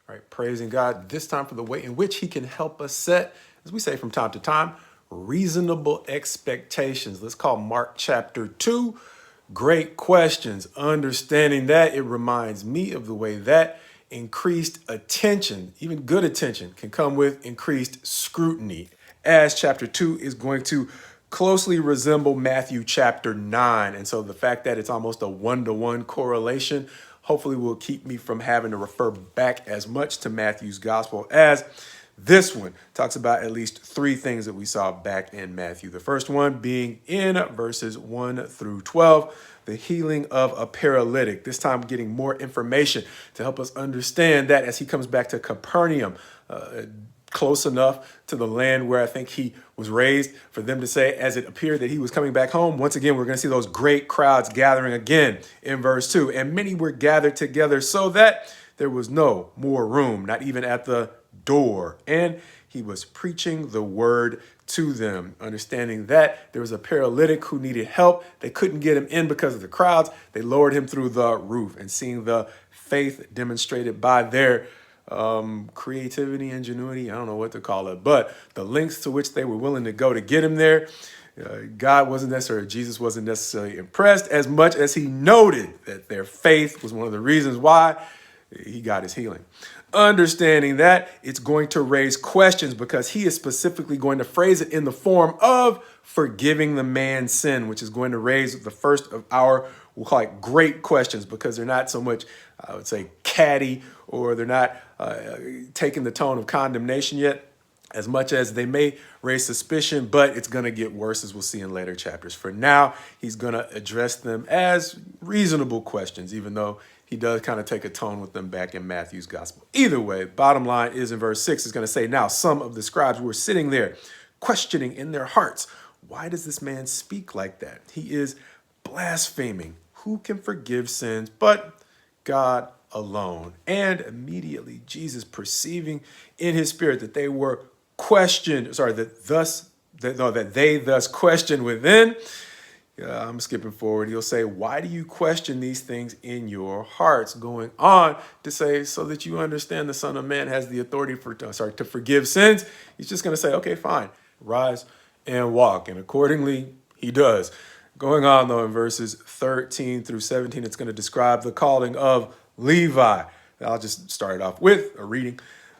All right, praising God this time for the way in which he can help us set, as we say from time to time, reasonable expectations. Let's call Mark chapter 2 great questions. Understanding that, it reminds me of the way that increased attention, even good attention, can come with increased scrutiny, as chapter 2 is going to closely resemble Matthew chapter 9. And so the fact that it's almost a one-to-one correlation hopefully will keep me from having to refer back as much to Matthew's gospel as this one talks about at least three things that we saw back in Matthew. The first one being in verses 1 through 12, the healing of a paralytic. This time getting more information to help us understand that as he comes back to Capernaum, close enough to the land where I think he was raised for them to say, as it appeared that he was coming back home. Once again, we're going to see those great crowds gathering again in verse 2. And many were gathered together so that there was no more room, not even at the door. And he was preaching the word to them, understanding that there was a paralytic who needed help. They couldn't get him in because of the crowds. They lowered him through the roof, and seeing the faith demonstrated by their creativity, ingenuity, I don't know what to call it, but the lengths to which they were willing to go to get him there, God wasn't necessarily, Jesus wasn't necessarily impressed as much as he noted that their faith was one of the reasons why he got his healing. Understanding that, it's going to raise questions because he is specifically going to phrase it in the form of forgiving the man's sin, which is going to raise the first of our, we'll call it great questions, because they're not so much, I would say, catty, or they're not taking the tone of condemnation yet, as much as they may raise suspicion, but it's going to get worse, as we'll see in later chapters. For now, he's going to address them as reasonable questions, even though he does kind of take a tone with them back in Matthew's gospel. Either way, bottom line is in verse 6, is going to say, now some of the scribes were sitting there questioning in their hearts, why does this man speak like that? He is blaspheming. Who can forgive sins but God alone? And immediately Jesus, perceiving in his spirit that they were questioned, that they thus questioned within. I'm skipping forward. He'll say, why do you question these things in your hearts? Going on to say, so that you understand the Son of Man has the authority to forgive sins. He's just going to say, okay, fine, rise and walk. And accordingly, he does. Going on, though, in verses 13 through 17, it's going to describe the calling of Levi. I'll just start it off with a reading.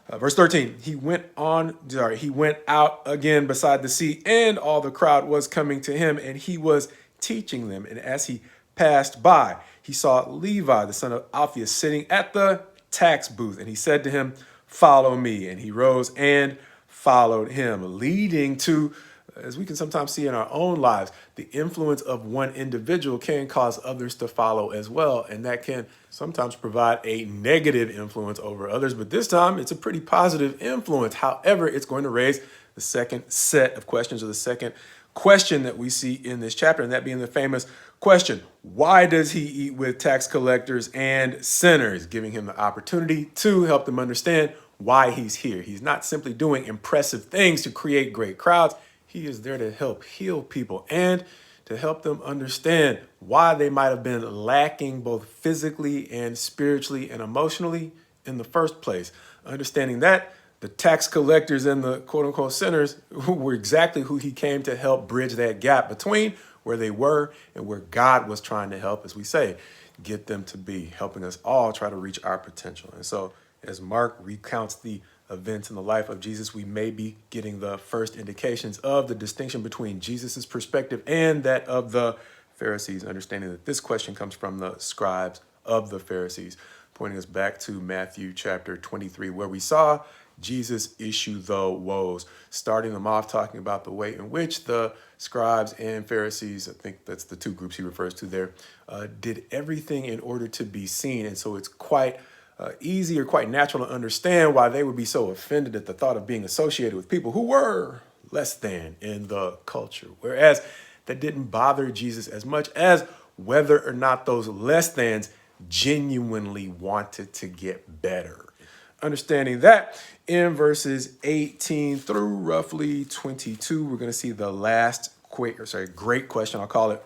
Verse 13, he went out again beside the sea, and all the crowd was coming to him, and he was teaching them. And as he passed by, he saw Levi, the son of Alphaeus, sitting at the tax booth, and he said to him, follow me. And he rose and followed him, leading to, as we can sometimes see in our own lives, the influence of one individual can cause others to follow as well. And that can sometimes provide a negative influence over others. But this time, it's a pretty positive influence. However, it's going to raise the second set of questions, or the second question that we see in this chapter, and that being the famous question, why does he eat with tax collectors and sinners? Giving him the opportunity to help them understand why he's here. He's not simply doing impressive things to create great crowds. He is there to help heal people and to help them understand why they might have been lacking both physically and spiritually and emotionally in the first place. Understanding that the tax collectors and the quote unquote sinners were exactly who he came to help bridge that gap between where they were and where God was trying to help, as we say, get them to be, helping us all try to reach our potential. And so as Mark recounts the events in the life of Jesus, we may be getting the first indications of the distinction between Jesus's perspective and that of the Pharisees, understanding that this question comes from the scribes of the Pharisees, pointing us back to Matthew chapter 23, where we saw Jesus issue the woes, starting them off talking about the way in which the scribes and Pharisees, I think that's the two groups he refers to there, did everything in order to be seen. And so it's quite easy or quite natural to understand why they would be so offended at the thought of being associated with people who were less than in the culture. Whereas that didn't bother Jesus as much as whether or not those less thans genuinely wanted to get better. Understanding that, in verses 18 through roughly 22, we're going to see the last great question, I'll call it,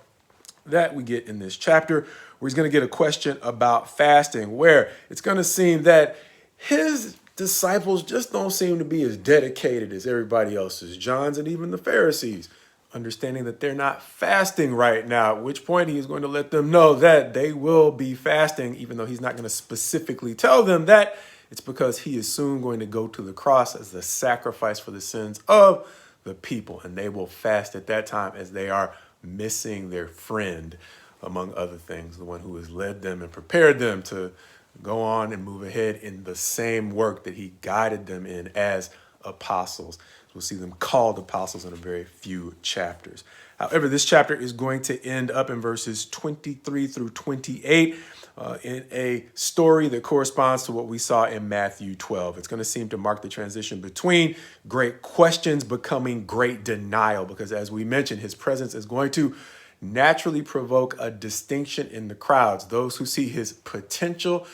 that we get in this chapter, where he's going to get a question about fasting, where it's going to seem that his disciples just don't seem to be as dedicated as everybody else's, John's and even the Pharisees, understanding that they're not fasting right now, at which point he is going to let them know that they will be fasting, even though he's not going to specifically tell them that. It's because he is soon going to go to the cross as the sacrifice for the sins of the people, and they will fast at that time as they are missing their friend, among other things, the one who has led them and prepared them to go on and move ahead in the same work that he guided them in as apostles. We'll see them called apostles in a very few chapters. However, this chapter is going to end up in verses 23 through 28 in a story that corresponds to what we saw in Matthew 12. It's going to seem to mark the transition between great questions becoming great denial, because as we mentioned, his presence is going to naturally provoke a distinction in the crowds, those who see his potential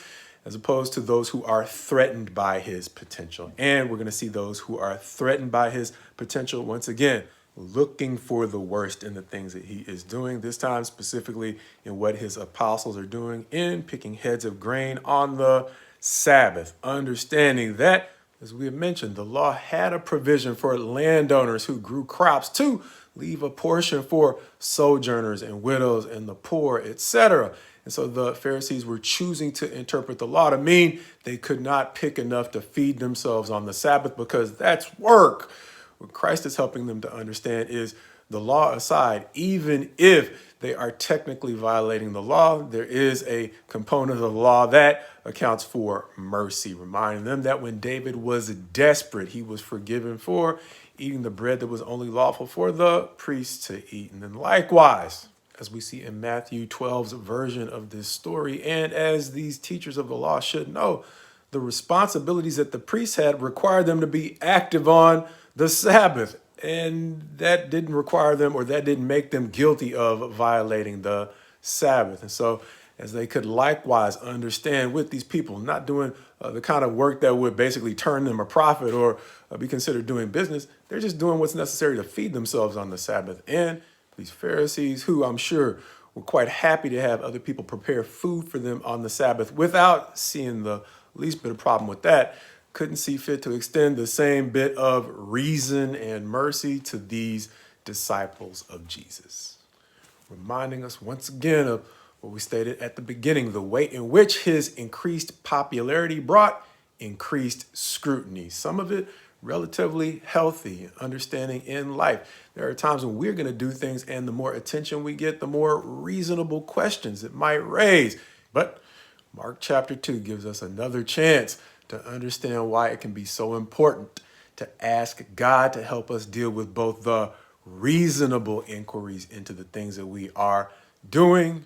as opposed to those who are threatened by his potential. And we're going to see those who are threatened by his potential, once again, looking for the worst in the things that he is doing, this time specifically in what his apostles are doing in picking heads of grain on the Sabbath, understanding that, as we have mentioned, the law had a provision for landowners who grew crops to leave a portion for sojourners and widows and the poor, etc. And so the Pharisees were choosing to interpret the law to mean they could not pick enough to feed themselves on the Sabbath because that's work. What Christ is helping them to understand is, the law aside, even if they are technically violating the law, there is a component of the law that accounts for mercy, reminding them that when David was desperate, he was forgiven for eating the bread that was only lawful for the priests to eat. And then likewise, as we see in Matthew 12's version of this story, and as these teachers of the law should know, the responsibilities that the priests had required them to be active on the Sabbath. And that didn't require them, or that didn't make them guilty of violating the Sabbath. And so as they could likewise understand with these people not doing the kind of work that would basically turn them a profit or be considered doing business, they're just doing what's necessary to feed themselves on the Sabbath. And these Pharisees, who I'm sure were quite happy to have other people prepare food for them on the Sabbath without seeing the least bit of problem with that, couldn't see fit to extend the same bit of reason and mercy to these disciples of Jesus, reminding us once again of what we stated at the beginning, the way in which his increased popularity brought increased scrutiny, some of it relatively healthy, understanding in life. There are times when we're going to do things, and the more attention we get, the more reasonable questions it might raise. But Mark chapter 2 gives us another chance to understand why it can be so important to ask God to help us deal with both the reasonable inquiries into the things that we are doing,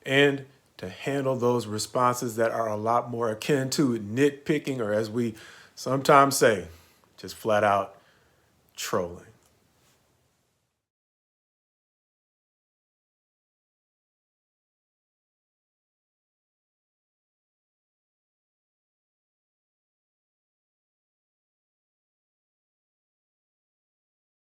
and to handle those responses that are a lot more akin to nitpicking, or as we sometimes say, just flat out trolling.